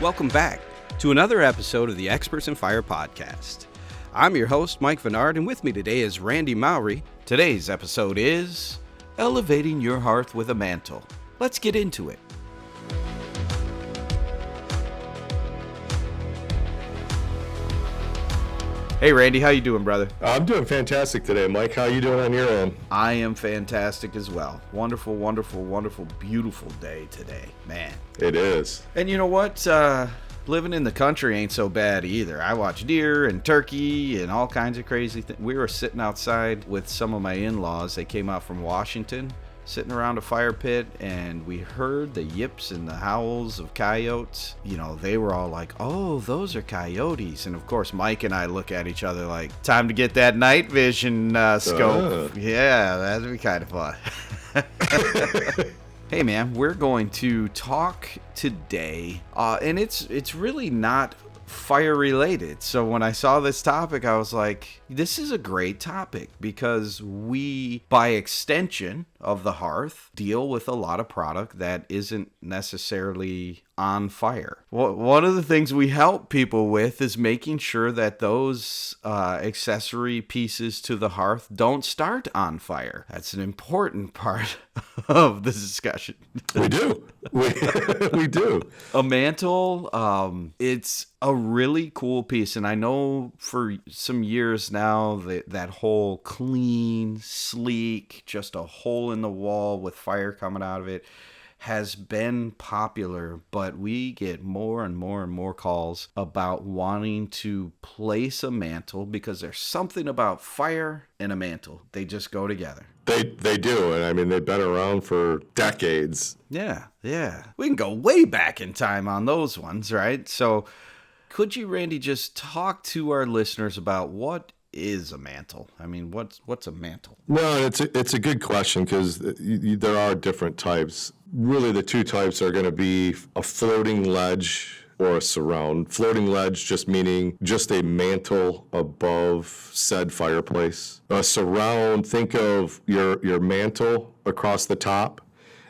Welcome back to another episode of the Experts in Fire podcast. I'm your host, Mike Vennard, and with me today is Randy Mowry. Today's episode is Elevating Your Hearth with a Mantel. Let's get into it. Hey Randy, how you doing, brother? I'm doing fantastic today, Mike. How you doing on your end? I am fantastic as well. Wonderful, wonderful, wonderful, beautiful day today, man. It is. And you know what? Living in the country ain't so bad either. I watch deer and turkey and all kinds of crazy things. We were sitting outside with some of my in-laws. They came out from Washington, sitting around a fire pit, and we heard the yips and the howls of coyotes. You know, they were all like, oh, those are coyotes. And of course, Mike and I look at each other like, time to get that night vision scope. Yeah, that'd be kind of fun. Hey man, we're going to talk today, and it's really not fire related. So when I saw this topic, I was like, this is a great topic because we, by extension of the hearth, deal with a lot of product that isn't necessarily on fire. One of the things we help people with is making sure that those accessory pieces to the hearth don't start on fire. That's an important part of the discussion. We do. We do. A mantle, it's a really cool piece. And I know for some years now, that whole clean, sleek, just a hole in the wall with fire coming out of it has been popular, but we get more and more and more calls about wanting to place a mantle because there's something about fire and a mantle. They just go together. They do, and I mean, they've been around for decades. Yeah. We can go way back in time on those ones, right? So could you, Randy, just talk to our listeners about what is a mantle? I mean, what's a mantle? No, it's a good question because there are different types. Really, the two types are going to be a floating ledge or a surround. Floating ledge just meaning just a mantle above said fireplace. A surround, think of your mantle across the top,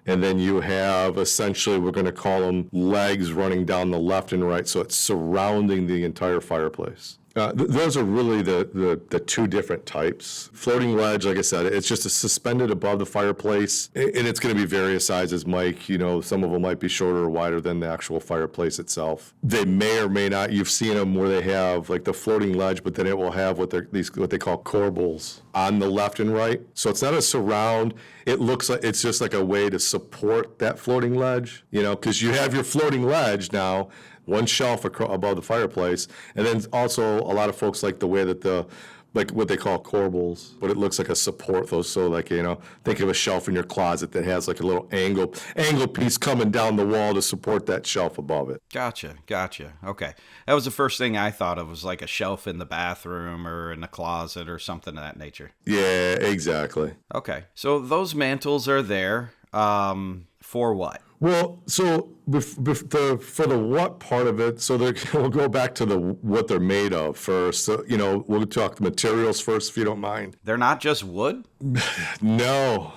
and then you have essentially, we're going to call them legs running down the left and right, so it's surrounding the entire fireplace. Those are really the two different types. Floating ledge, like I said, it's just suspended above the fireplace, and it's going to be various sizes, Mike. You know, some of them might be shorter or wider than the actual fireplace itself. They may or may not. You've seen them where they have like the floating ledge, but then it will have what they call corbels on the left and right. So it's not a surround. It looks like it's just like a way to support that floating ledge. You know, because you have your floating ledge now. One shelf above the fireplace, and then also a lot of folks like the way that like what they call corbels, but it looks like a support. So like, you know, think of a shelf in your closet that has like a little angle piece coming down the wall to support that shelf above it. Gotcha. Okay. That was the first thing I thought of, was like a shelf in the bathroom or in the closet or something of that nature. Yeah, exactly. Okay. So those mantles are there for what? Well, so for the what part of it, so we'll go back to what they're made of first. So, you know, we'll talk the materials first, if you don't mind. They're not just wood? No.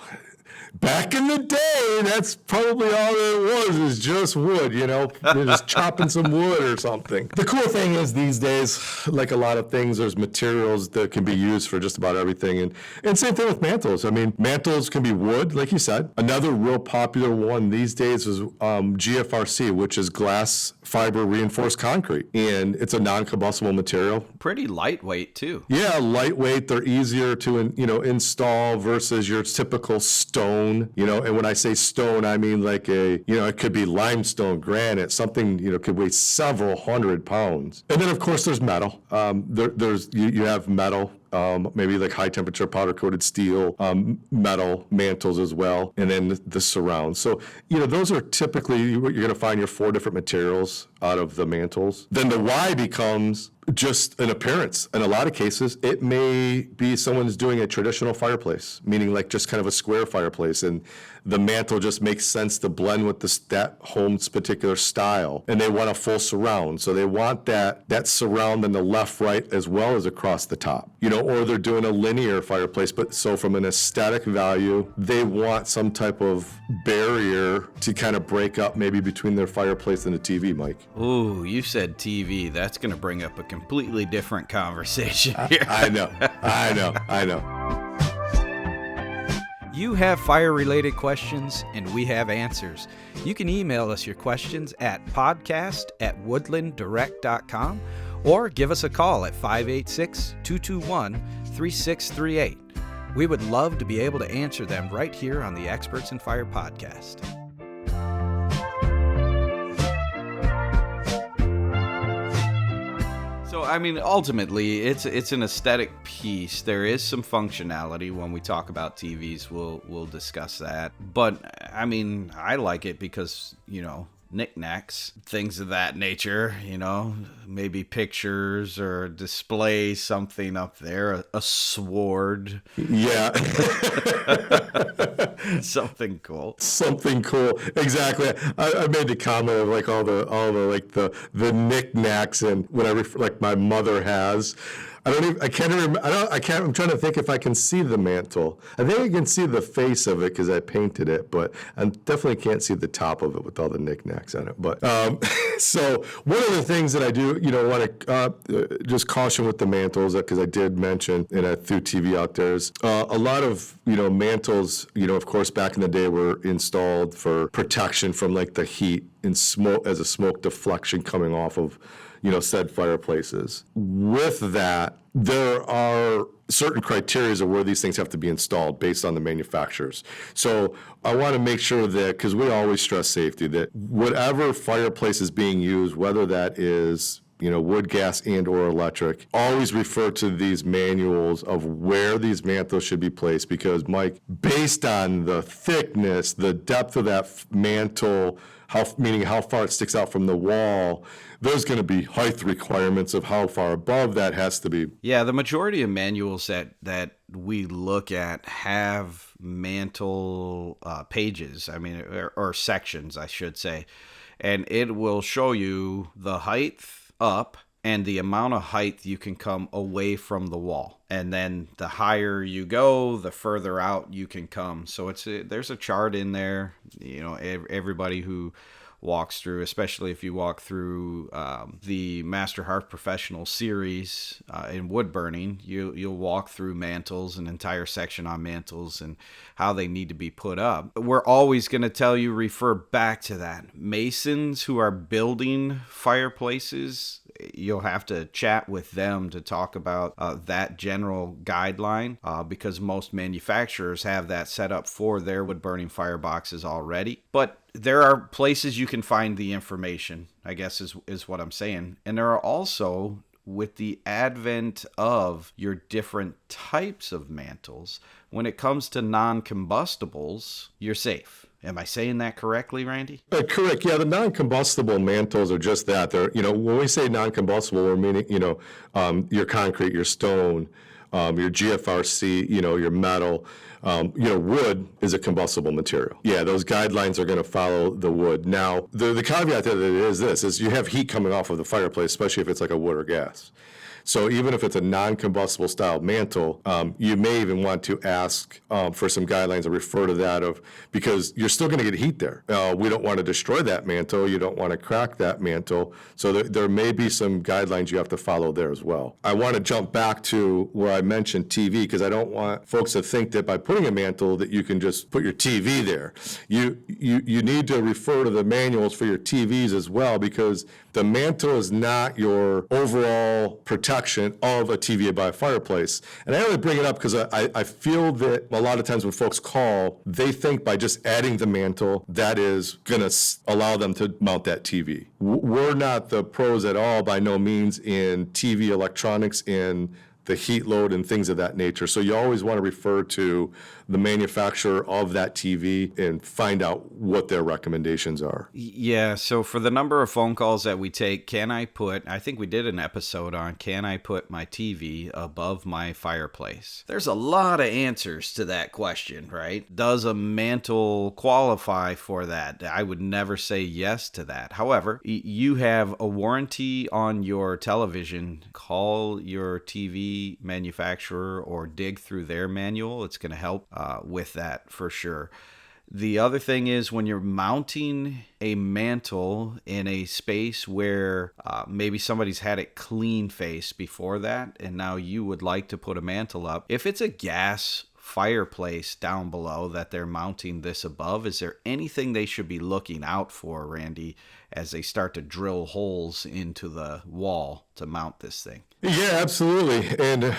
Back in the day, that's probably all it was, is just wood, you know, they're just chopping some wood or something. The cool thing is these days, like a lot of things, there's materials that can be used for just about everything. And same thing with mantles. I mean, mantles can be wood, like you said. Another real popular one these days is GFRC, which is glass fiber reinforced concrete. And it's a non-combustible material. Pretty lightweight, too. Yeah, lightweight. They're easier to install versus your typical stone. You know, and when I say stone, I mean like it could be limestone, granite, something, could weigh several hundred pounds. And then, of course, there's metal. You have metal. Maybe like high temperature powder coated steel, metal mantles as well, and then the surround. So, those are typically, you're going to find your 4 different materials out of the mantles. Then the why becomes just an appearance. In a lot of cases, it may be someone's doing a traditional fireplace, meaning like just kind of a square fireplace, and the mantle just makes sense to blend with that home's particular style, and they want a full surround. So they want that surround in the left, right, as well as across the top. Or they're doing a linear fireplace, but so from an aesthetic value, they want some type of barrier to kind of break up maybe between their fireplace and the TV, Mike. Ooh, you said TV. That's going to bring up a completely different conversation here. I know. You have fire-related questions, and we have answers. You can email us your questions at podcast@woodlanddirect.com or give us a call at 586-221-3638. We would love to be able to answer them right here on the Experts in Fire podcast. So, I mean, ultimately, it's an aesthetic piece. There is some functionality when we talk about TVs. We'll discuss that. But, I mean, I like it because, knickknacks, things of that nature, maybe pictures or display something up there, a sword. Yeah. Something cool. Exactly. I made the comment of like all the knickknacks and whatever like my mother has. I'm trying to think if I can see the mantle. I think I can see the face of it because I painted it, but I definitely can't see the top of it with all the knickknacks on it. But so one of the things that I do, want to just caution with the mantles, because I did mention, and I threw TV out there, is a lot of, mantles, of course, back in the day were installed for protection from like the heat and smoke as a smoke deflection coming off of said fireplaces. With that, there are certain criteria of where these things have to be installed based on the manufacturers. So I want to make sure that, because we always stress safety, that whatever fireplace is being used, whether that is wood, gas, and or electric, always refer to these manuals of where these mantles should be placed, because, Mike, based on the thickness, the depth of that mantle, meaning how far it sticks out from the wall, there's going to be height requirements of how far above that has to be. Yeah, the majority of manuals that we look at have mantle pages, or sections, I should say, and it will show you the height up and the amount of height you can come away from the wall. And then the higher you go, the further out you can come. So there's a chart in there. Everybody who walks through, especially if you walk through the Master Hearth Professional series in wood burning, you'll walk through mantles, an entire section on mantles and how they need to be put up. We're always going to tell you, refer back to that. Masons who are building fireplaces, you'll have to chat with them to talk about that general guideline, because most manufacturers have that set up for their wood burning fireboxes already. But there are places you can find the information, I guess is what I'm saying. And there are also, with the advent of your different types of mantles, when it comes to non-combustibles, you're safe. Am I saying that correctly, Randy? Correct. Yeah, the non-combustible mantles are just that. They're, when we say non-combustible, we're meaning, your concrete, your stone, your GFRC, your metal. Wood is a combustible material. Yeah, those guidelines are going to follow the wood. Now, the caveat that is you have heat coming off of the fireplace, especially if it's like a wood or gas. So even if it's a non-combustible style mantle, you may even want to ask for some guidelines or refer to that because you're still going to get heat there. We don't want to destroy that mantle. You don't want to crack that mantle. So there may be some guidelines you have to follow there as well. I want to jump back to where I mentioned TV, because I don't want folks to think that by putting a mantle that you can just put your TV there. You need to refer to the manuals for your TVs as well, because the mantle is not your overall protection of a TV by a fireplace. And I only bring it up because I feel that a lot of times when folks call, they think by just adding the mantle, that is going to allow them to mount that TV. We're not the pros at all, by no means, in TV electronics and the heat load and things of that nature. So you always want to refer to the manufacturer of that TV and find out what their recommendations are. Yeah, so for the number of phone calls that we take, I think we did an episode on, can I put my TV above my fireplace? There's a lot of answers to that question, right? Does a mantle qualify for that? I would never say yes to that. However, you have a warranty on your television. Call your TV manufacturer or dig through their manual. It's going to help with that for sure. The other thing is when you're mounting a mantle in a space where maybe somebody's had it clean faced before that, and now you would like to put a mantle up. If it's a gas fireplace down below that they're mounting this above, is there anything they should be looking out for, Randy, as they start to drill holes into the wall to mount this thing? Yeah, absolutely. And,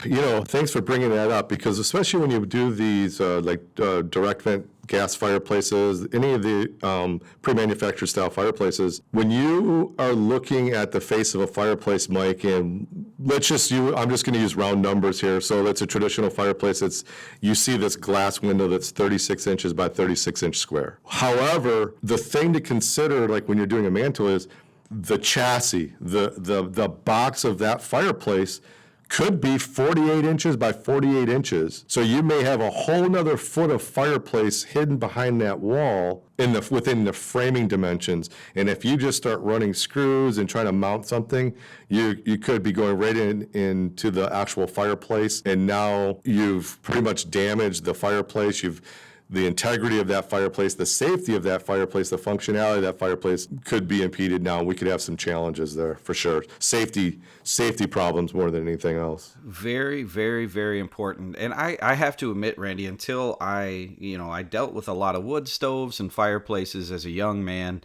thanks for bringing that up, because especially when you do these direct vent gas fireplaces, any of the pre-manufactured style fireplaces, when you are looking at the face of a fireplace, Mike, and I'm just going to use round numbers here. So that's a traditional fireplace. You see this glass window that's 36 inches by 36 inch square. However, the thing to consider, like when you're doing a mantle, is the chassis, the box of that fireplace could be 48 inches by 48 inches. So you may have a whole nother foot of fireplace hidden behind that wall within the framing dimensions. And if you just start running screws and trying to mount something, you could be going right into the actual fireplace. And now you've pretty much damaged the fireplace. The integrity of that fireplace, the safety of that fireplace, the functionality of that fireplace could be impeded now. We could have some challenges there for sure. Safety problems more than anything else. Very, very, very important. And I have to admit, Randy, until I dealt with a lot of wood stoves and fireplaces as a young man,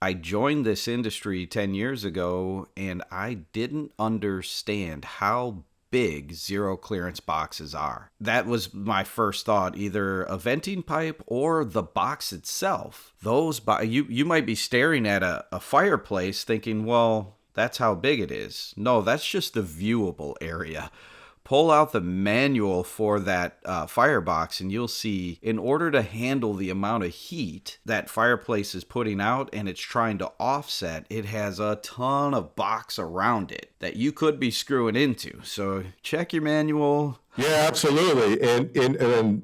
I joined this industry 10 years ago, and I didn't understand how big zero clearance boxes are. That was my first thought, either a venting pipe or the box itself. You might be staring at a fireplace thinking, well, that's how big it is. No, that's just the viewable area. Pull out the manual for that firebox, and you'll see, in order to handle the amount of heat that fireplace is putting out and it's trying to offset, it has a ton of box around it that you could be screwing into. So check your manual. Yeah, absolutely. And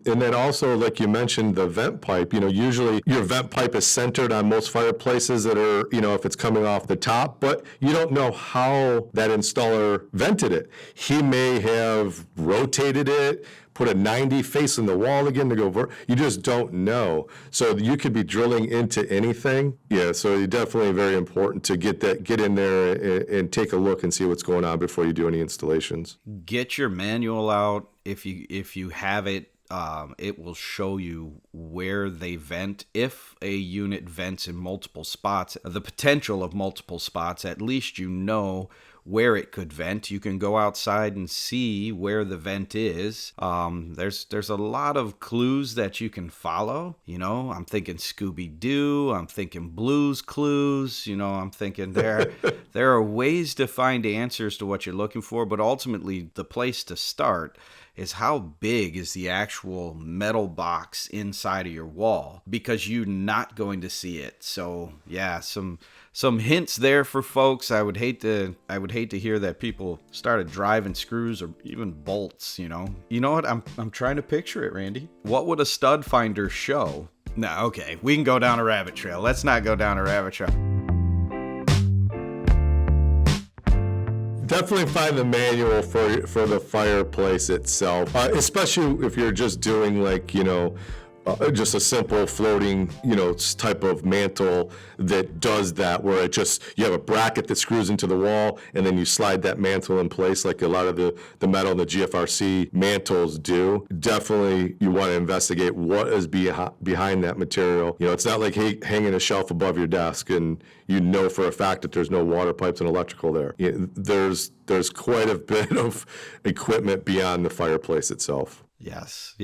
then also, like you mentioned, the vent pipe, usually your vent pipe is centered on most fireplaces that are, if it's coming off the top, but you don't know how that installer vented it. He may have rotated it, put a 90 facing the wall again to go, you just don't know. So you could be drilling into anything. Yeah, so it's definitely very important to get in there and take a look and see what's going on before you do any installations. Get your manual out. If you have it, it will show you where they vent. If a unit vents in multiple spots, the potential of multiple spots, at least you know where it could vent. You can go outside and see where the vent is. There's a lot of clues that you can follow. I'm thinking Scooby-Doo. I'm thinking Blue's Clues. I'm thinking there are ways to find answers to what you're looking for, but ultimately the place to start is how big is the actual metal box inside of your wall, because you're not going to see it. So yeah, some hints there for folks. I would hate to hear that people started driving screws or even bolts. You know what? I'm trying to picture it, Randy. What would a stud finder show? No, okay, we can go down a rabbit trail. Let's not go down a rabbit trail. Definitely find the manual for the fireplace itself, especially if you're just doing just a simple floating, type of mantle that does that, where you have a bracket that screws into the wall, and then you slide that mantle in place like a lot of the metal and the GFRC mantles do. Definitely, you want to investigate what is behind that material. It's not like hanging a shelf above your desk and for a fact that there's no water pipes and electrical there. There's quite a bit of equipment beyond the fireplace itself. Yes.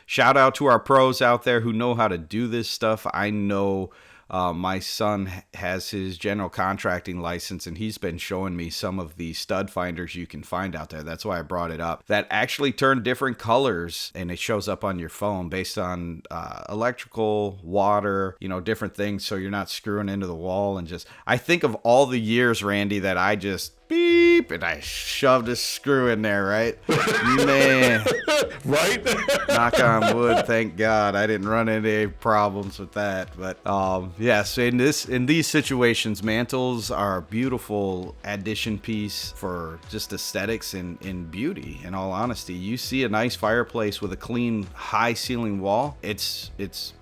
Shout out to our pros out there who know how to do this stuff. I know My son has his general contracting license, and he's been showing me some of the stud finders you can find out there. That's why I brought it up. That actually turn different colors, and it shows up on your phone based on electrical, water, different things, so you're not screwing into the wall. And just, I think of all the years, Randy, that I just beep and I shoved a screw in there, right? Man. Right? Knock on wood, thank God I didn't run into any problems with that. But yes, in these situations, mantels are a beautiful addition piece for just aesthetics and beauty. In all honesty, you see a nice fireplace with a clean, high ceiling wall, it's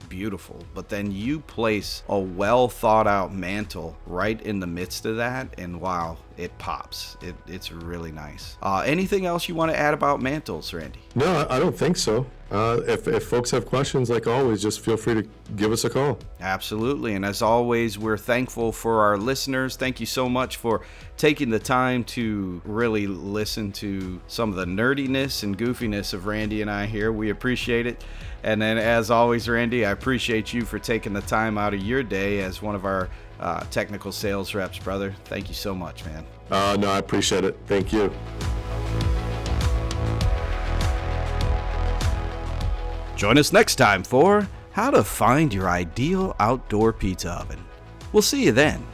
beautiful. But then you place a well thought out mantle right in the midst of that, and wow, it pops. It's really nice. Anything else you want to add about mantels, Randy? No, I don't think so. If folks have questions, like always, just feel free to give us a call. Absolutely. And as always, we're thankful for our listeners. Thank you so much for taking the time to really listen to some of the nerdiness and goofiness of Randy and I here. We appreciate it. And then, as always, Randy, I appreciate you for taking the time out of your day as one of our technical sales reps, brother. Thank you so much, man. No, I appreciate it. Thank you. Join us next time for How to Find Your Ideal Outdoor Pizza Oven. We'll see you then.